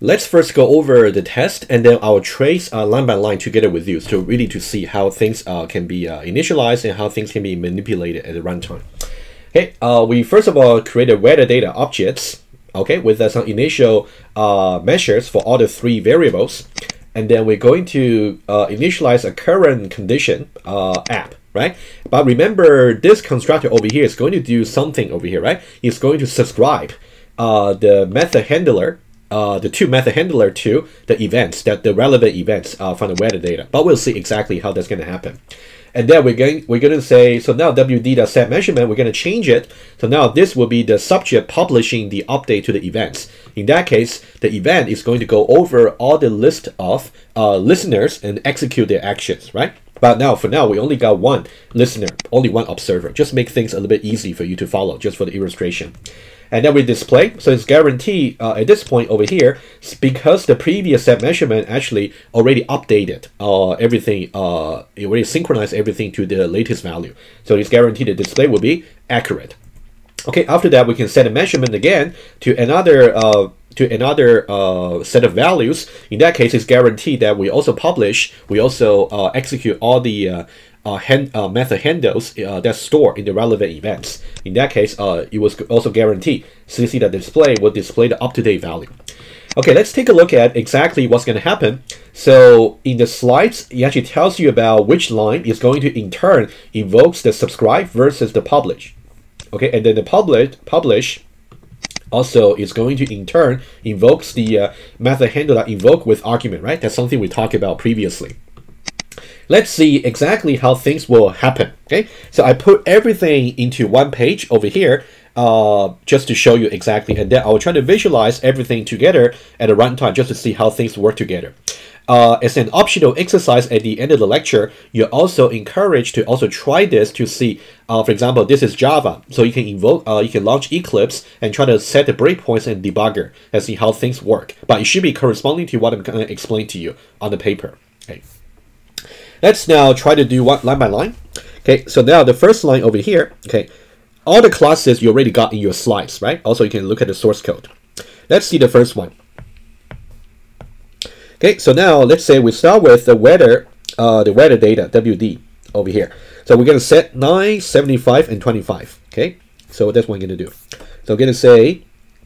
Let's first go over the test, and then I'll trace line by line together with you, so really to see how things can be initialized and how things can be manipulated at the runtime. Okay, we first of all created weather data objects, okay, with some initial measures for all the 3 variables, and then we're going to initialize a current condition app, right? But remember, this constructor over here is going to do something over here, right? It's going to subscribe the method handler, the 2 method handler to the events, the relevant events from the weather data. But we'll see exactly how that's going to happen. And then we're going to say, so now wd.set measurement, we're going to change it. So now this will be the subject publishing the update to the events. In that case, the event is going to go over all the list of listeners and execute their actions, right? But now, for now, we only got 1 listener, only 1 observer. Just make things a little bit easy for you to follow, just for the illustration. And then we display, so it's guaranteed at this point over here, because the previous set measurement actually already updated everything, it already synchronized everything to the latest value. So it's guaranteed the display will be accurate. Okay, after that we can set a measurement again to another set of values. In that case, it's guaranteed that we also publish, we also execute all the method handles that store in the relevant events. In that case, it was also guaranteed. So you see that display will display the up-to-date value. Okay, let's take a look at exactly what's going to happen. So in the slides, it actually tells you about which line is going to in turn invokes the subscribe versus the publish. Okay, and then the publish also is going to in turn invokes the method handle that invoke with argument, right? That's something we talked about previously. Let's see exactly how things will happen. Okay, so I put everything into one page over here just to show you exactly, and then I'll try to visualize everything together at a runtime just to see how things work together. As an optional exercise at the end of the lecture, you're also encouraged to also try this to see, for example, this is Java, so you can invoke, you can launch Eclipse and try to set the breakpoints and debugger and see how things work. But it should be corresponding to what I'm going to explain to you on the paper. Okay. Let's now try to do one line by line. Okay, so now the first line over here, okay, all the classes you already got in your slides, right? Also, you can look at the source code. Let's see the first one. Okay, so now let's say we start with the weather data, WD, over here. So we're going to set 9, 75, and 25. Okay, so that's what I'm going to do. So I'm going to say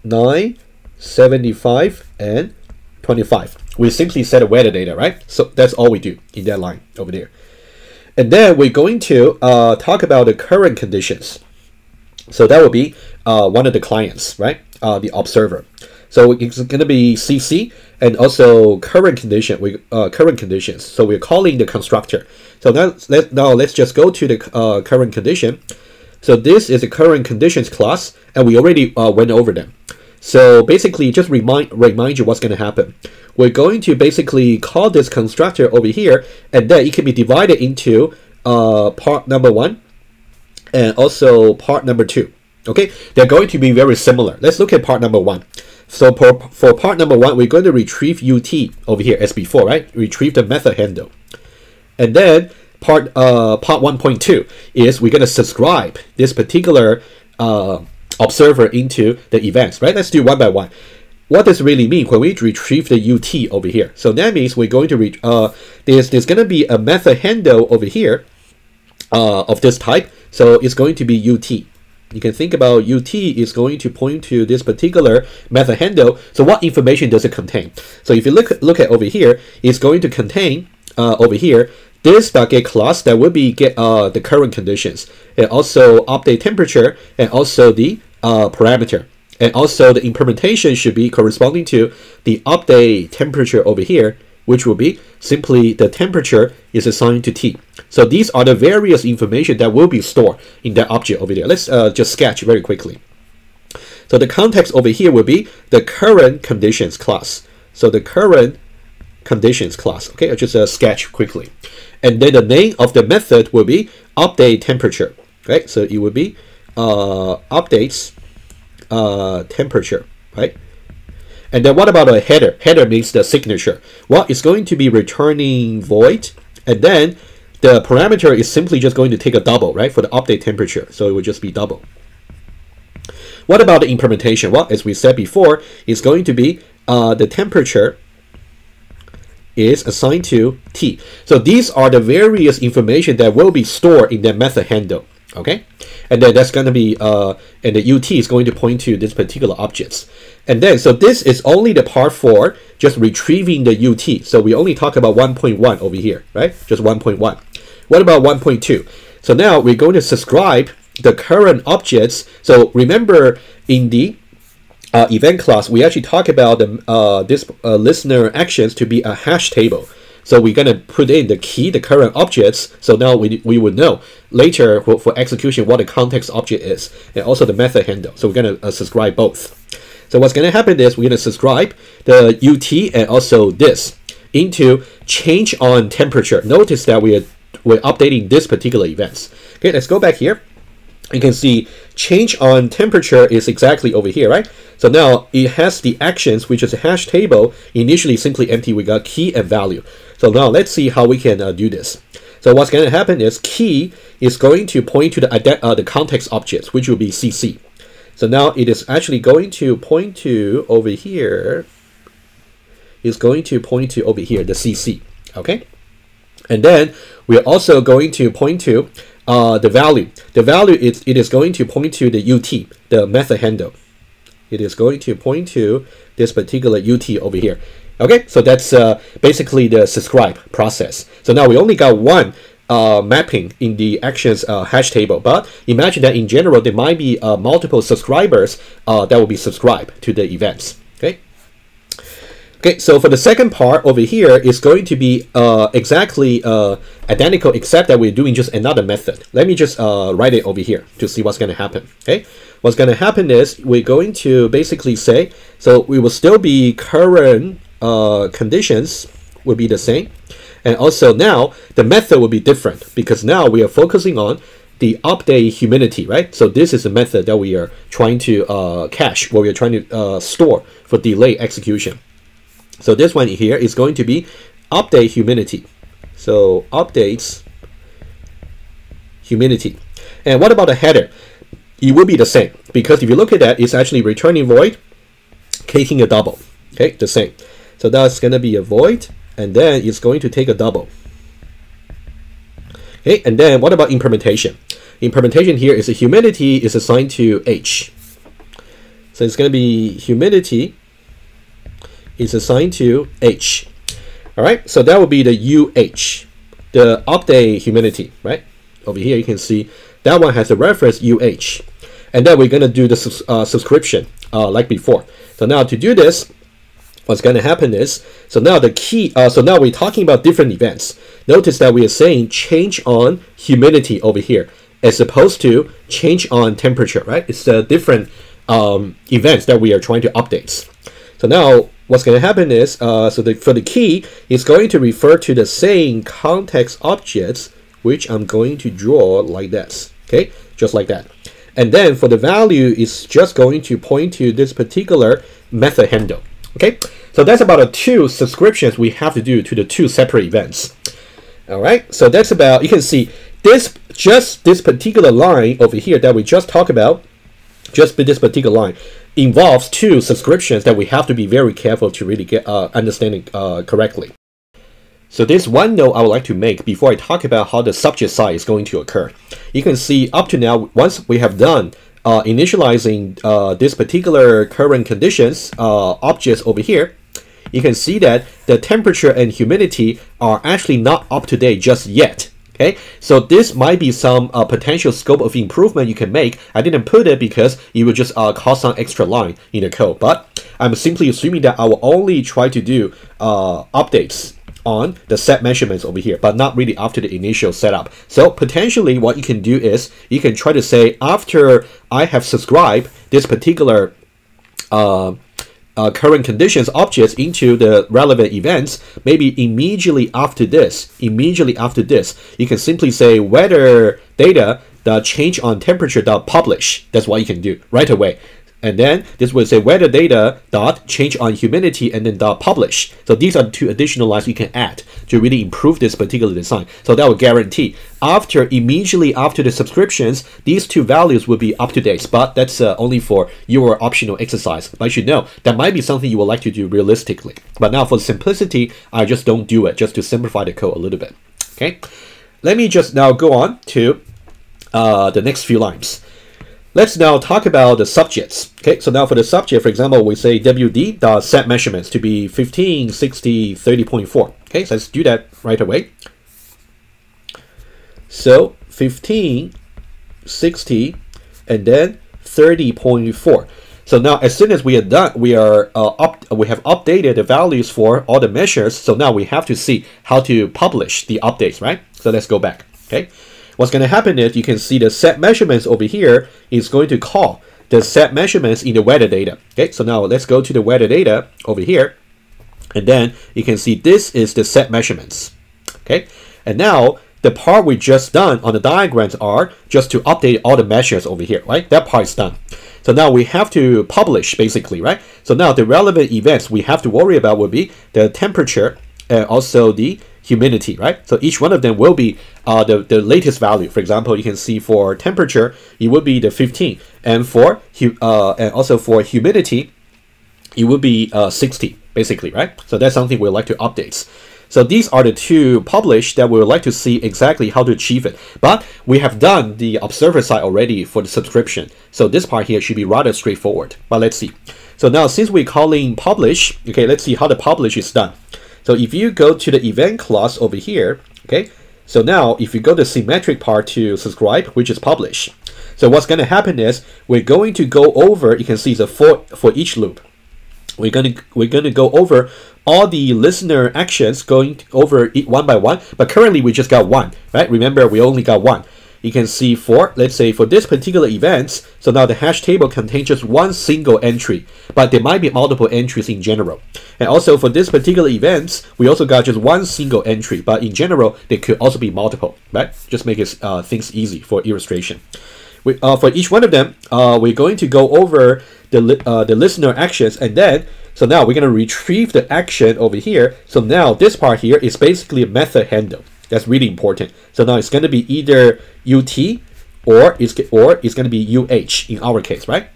9, 75, and 25. We simply set a weather data, right? So that's all we do in that line over there. And then we're going to talk about the current conditions. So that will be one of the clients, right? The observer. So it's going to be CC and also current condition. Current conditions. So we're calling the constructor. So now let's just go to the current condition. So this is the current conditions class, and we already went over them. So basically, just remind you what's going to happen. We're going to basically call this constructor over here, and then it can be divided into part number 1 and also part number 2. Okay, they're going to be very similar. Let's look at part number 1. So for part number 1, we're going to retrieve UT over here as before, right? Retrieve the method handle, and then part 1.2 is we're going to subscribe this particular observer into the events, right? Let's do one by one. What does it really mean when we retrieve the UT over here? So that means we're going to there's going to be a method handle over here of this type. So it's going to be UT. You can think about UT is going to point to this particular method handle. So what information does it contain? So if you look at over here, it's going to contain over here this .get class that will be get the current conditions, and also update temperature, and also the parameter, and also the implementation should be corresponding to the update temperature over here, which will be simply the temperature is assigned to T. So these are the various information that will be stored in that object over there. Let's just sketch very quickly. So the context over here will be the current conditions class. So the current conditions class. Okay, I'll just sketch quickly. And then the name of the method will be update temperature. Okay, so it will be updates temperature, right? And then what about a header? Header means the signature. Well, it's going to be returning void, and then the parameter is simply just going to take a double, right, for the update temperature. So it will just be double. What about the implementation? Well, as we said before, it's going to be the temperature is assigned to T. So these are the various information that will be stored in that method handle. Okay, and then that's going to be and the UT is going to point to this particular objects. And then so this is only the part for just retrieving the UT. So we only talk about 1.1 over here, right? Just 1.1. What about 1.2? So now we're going to subscribe the current objects. So remember in the event class, we actually talk about the this listener actions to be a hash table. So we're going to put in the key, the current objects. So now we would know later for execution what the context object is, and also the method handle. So we're going to subscribe both. So what's going to happen is we're going to subscribe the UT and also this into change on temperature. Notice that we're updating this particular events. Okay, let's go back here. You can see change on temperature is exactly over here, right? So now it has the actions, which is a hash table, initially simply empty. We got key and value. So now let's see how we can do this. So what's going to happen is key is going to point to the context objects, which will be CC. So now it is actually going to point to over here. It's going to point to over here, the CC. Okay, and then we're also going to point to the value. The value is it is going to point to the UT, the method handle. It is going to point to this particular UT over here. Okay, so that's basically the subscribe process. So now we only got one mapping in the actions hash table, but imagine that in general there might be multiple subscribers that will be subscribed to the events. Okay, so for the second part over here is going to be exactly identical, except that we're doing just another method. Let me just write it over here to see what's going to happen. Okay, what's going to happen is we're going to basically say, so we will still be current conditions will be the same, and also now the method will be different because now we are focusing on the update humidity, right? So this is a method that we are trying to cache, where we are trying to store for delay execution. So this one here is going to be update humidity. So updates humidity. And what about the header? It will be the same, because if you look at that, it's actually returning void, taking a double. Okay, the same. So that's going to be a void, and then it's going to take a double. Okay, and then what about implementation? Implementation here is a humidity is assigned to H. So it's going to be humidity is assigned to H. All right, so that will be the UH, the update humidity, right? Over here you can see that one has a reference UH, and then we're going to do the subscription like before. So now to do this, what's going to happen is, so now the key, so now we're talking about different events. Notice that we are saying change on humidity over here, as opposed to change on temperature, right? It's the different events that we are trying to update. So now what's going to happen is, for the key, it's going to refer to the same context objects, which I'm going to draw like this, okay? Just like that. And then for the value, it's just going to point to this particular method handle, okay? So that's about the two subscriptions we have to do to the two separate events. All right, so that's about, you can see this, just this particular line over here that we just talked about, just this particular line, involves two subscriptions that we have to be very careful to really get understanding correctly. So there's one note I would like to make before I talk about how the subject side is going to occur. You can see up to now, once we have done initializing this particular current conditions objects over here, you can see that the temperature and humidity are actually not up to date just yet. Okay, so this might be some potential scope of improvement you can make. I didn't put it because it would just cause some extra line in the code, but I'm simply assuming that I will only try to do updates on the set measurements over here, but not really after the initial setup. So potentially what you can do is you can try to say, after I have subscribed this particular current conditions objects into the relevant events, maybe immediately after this, you can simply say weather data the change on temperature.publish. That's what you can do right away. And then this will say weather data dot change on humidity and then dot publish. So these are the 2 additional lines you can add to really improve this particular design. So that will guarantee immediately after the subscriptions, these 2 values will be up to date. But that's only for your optional exercise. But you should know that might be something you would like to do realistically. But now for simplicity, I just don't do it, just to simplify the code a little bit. Okay, let me just now go on to the next few lines. Let's now talk about the subjects. Okay, so now for the subject, for example, we say wd.set measurements to be 15, 60, 30.4. Okay, so let's do that right away. So 15, 60, and then 30.4. So now as soon as we are done, we have updated the values for all the measures. So now we have to see how to publish the updates, right? So let's go back. Okay. What's going to happen is you can see the set measurements over here is going to call the set measurements in the weather data. Okay, so now let's go to the weather data over here. And then you can see this is the set measurements. Okay, and now the part we just done on the diagrams are just to update all the measures over here, right? That part is done. So now we have to publish basically, right? So now the relevant events we have to worry about will be the temperature and also the humidity, right? So each one of them will be the latest value. For example, you can see for temperature, it would be the 15, and for and also for humidity, it would be 60, basically, right? So that's something we'd like to update. So these are the 2 published that we would like to see exactly how to achieve it. But we have done the observer side already for the subscription. So this part here should be rather straightforward. But let's see. So now since we're calling publish, okay, let's see how the publish is done. So if you go to the event class over here, okay, so now if you go to the symmetric part to subscribe, which is publish. So what's going to happen is we're going to go over, you can see the for each loop. We're going to go over all the listener actions, going over it one by one, but currently we just got 1, right? Remember, we only got 1. You can see for, let's say for this particular events, so now the hash table contains just 1 single entry, but there might be multiple entries in general. And also for this particular events, we also got just 1 single entry, but in general, there could also be multiple, right? Just make it things easy for illustration. For each one of them, we're going to go over the listener actions, and then, so now we're going to retrieve the action over here. So now this part here is basically a method handle. That's really important. So now it's going to be either UT or it's going to be UH in our case, right?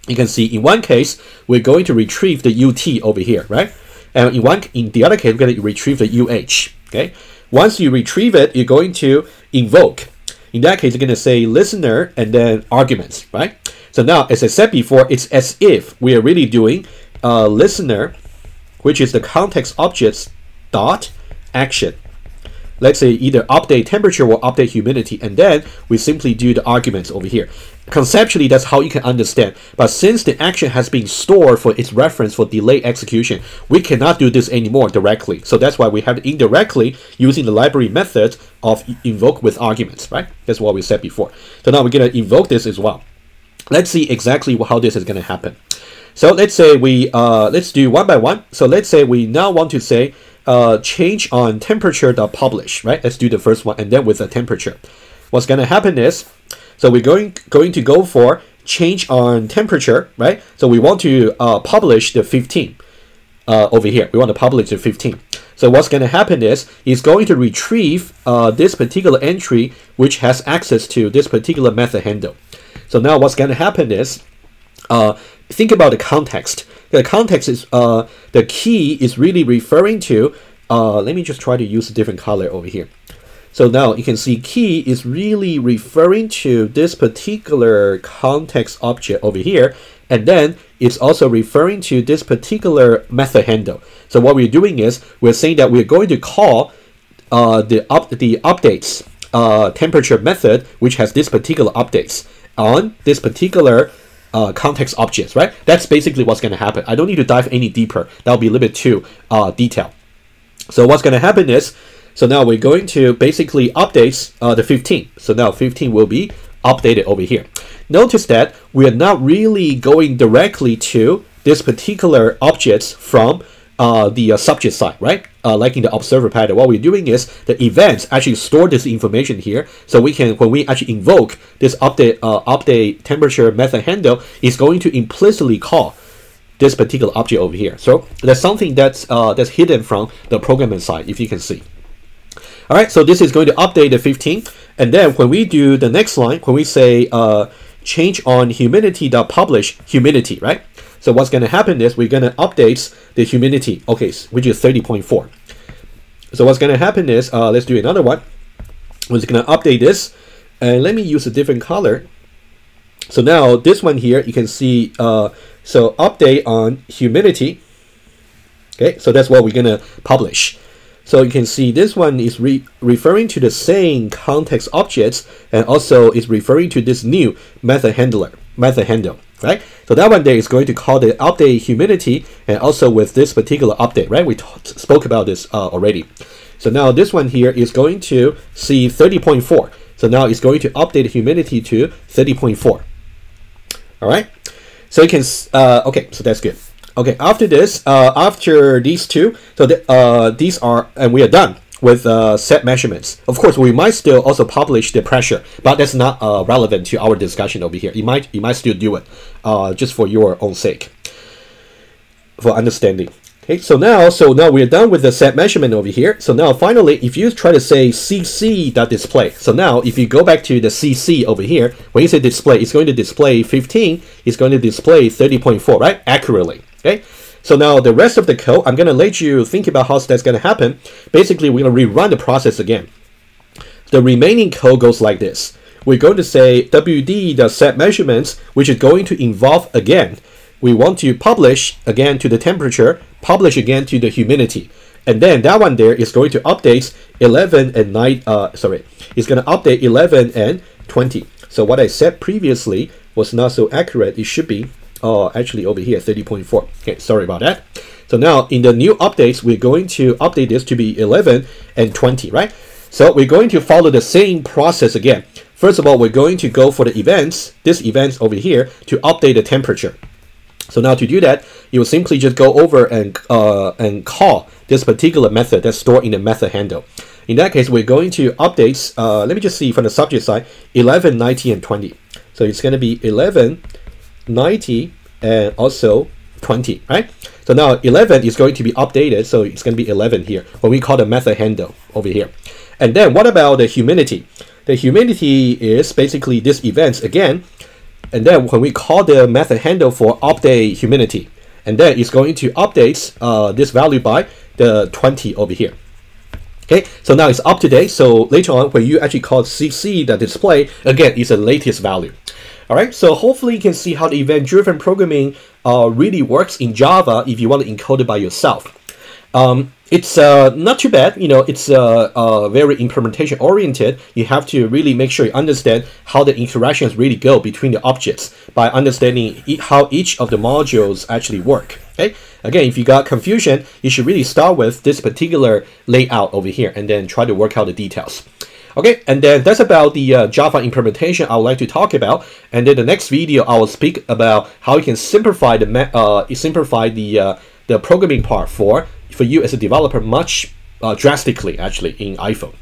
You can see in one case, we're going to retrieve the UT over here, right? And in the other case, we're going to retrieve the UH, okay? Once you retrieve it, you're going to invoke. In that case, you're going to say listener and then arguments, right? So now, as I said before, it's as if we are really doing listener, which is the context objects dot action. Let's say either update temperature or update humidity, and then we simply do the arguments over here. Conceptually, that's how you can understand. But since the action has been stored for its reference for delayed execution, we cannot do this anymore directly. So that's why we have to indirectly using the library method of invoke with arguments, right? That's what we said before. So now we're going to invoke this as well. Let's see exactly how this is going to happen. So let's say we let's do one by one. So let's say we now want to say change on temperature.publish, right? Let's do the first one, and then with the temperature. What's going to happen is, so we're going to go for change on temperature, right? So we want to publish the 15 over here. We want to publish the 15. So what's going to happen is it's going to retrieve this particular entry which has access to this particular method handle. So now what's going to happen is think about the context. The context is the key is really referring to. Let me just try to use a different color over here. So now you can see key is really referring to this particular context object over here, and then it's also referring to this particular method handle. So what we're doing is we're saying that we're going to call the updates temperature method, which has this particular updates on this particular context objects, right? That's basically what's going to happen. I don't need to dive any deeper. That'll be a little bit too detailed. So what's going to happen is, so now we're going to basically update the 15. So now 15 will be updated over here. Notice that we are not really going directly to this particular objects from the subject side, right? like in the observer pattern, what we're doing is the events actually store this information here. So we can, when we actually invoke this update temperature method handle, it's going to implicitly call this particular object over here. So that's something that's hidden from the programming side, if you can see. All right, so this is going to update the 15, and then when we do the next line, when we say change on humidity.publish humidity, right? So what's going to happen is we're going to update the humidity, okay, which is 30.4. So what's going to happen is, let's do another one. We're just going to update this, and let me use a different color. So now this one here, you can see, so update on humidity. Okay, so that's what we're going to publish. So you can see this one is referring to the same context objects, and also is referring to this new method handle, right? So that one there is going to call the update humidity, and also with this particular update, right? We spoke about this already. So now this one here is going to see 30.4. So now it's going to update humidity to 30.4. All right. So you can, okay, so that's good. Okay, after this, after these two, so these are, and we are done with set measurements. Of course, we might still also publish the pressure, but that's not relevant to our discussion over here. You might still do it, just for your own sake, for understanding. Okay, so now we're done with the set measurement over here. So now finally, if you try to say cc.display, so now if you go back to the cc over here, when you say display, it's going to display 15, it's going to display 30.4, right? Accurately. Okay, so now the rest of the code, I'm going to let you think about how that's going to happen. Basically, we're going to rerun the process again. The remaining code goes like this. We're going to say wd.set measurements, which is going to involve again. We want to publish again to the temperature, publish again to the humidity. And then that one there is going to update 11 and 9, it's going to update 11 and 20. So what I said previously was not so accurate. It should be actually over here 30.4. Okay, sorry about that. So now in the new updates, we're going to update this to be 11 and 20, right? So we're going to follow the same process again. First of all, we're going to go for the events, this events over here, to update the temperature. So now to do that, you will simply just go over and call this particular method that's stored in the method handle. In that case, we're going to update, let me just see from the subject side, 11, 90, and 20. So it's going to be 11, 90, and also 20, right? So now 11 is going to be updated, so it's going to be 11 here, what we call the method handle over here. And then what about the humidity? The humidity is basically this events again, and then when we call the method handle for update humidity, and then it's going to update this value by the 20 over here. Okay, so now it's up to date. So later on, when you actually call cc.display, again, it's the latest value. All right, so hopefully you can see how the event-driven programming really works in Java if you want to encode it by yourself. It's not too bad, you know, it's very implementation oriented. You have to really make sure you understand how the interactions really go between the objects by understanding how each of the modules actually work. Okay, again, if you got confusion, you should really start with this particular layout over here and then try to work out the details. Okay, and then that's about the Java implementation I would like to talk about. And then the next video, I will speak about how you can simplify the programming part for you as a developer much drastically, actually, in iPhone.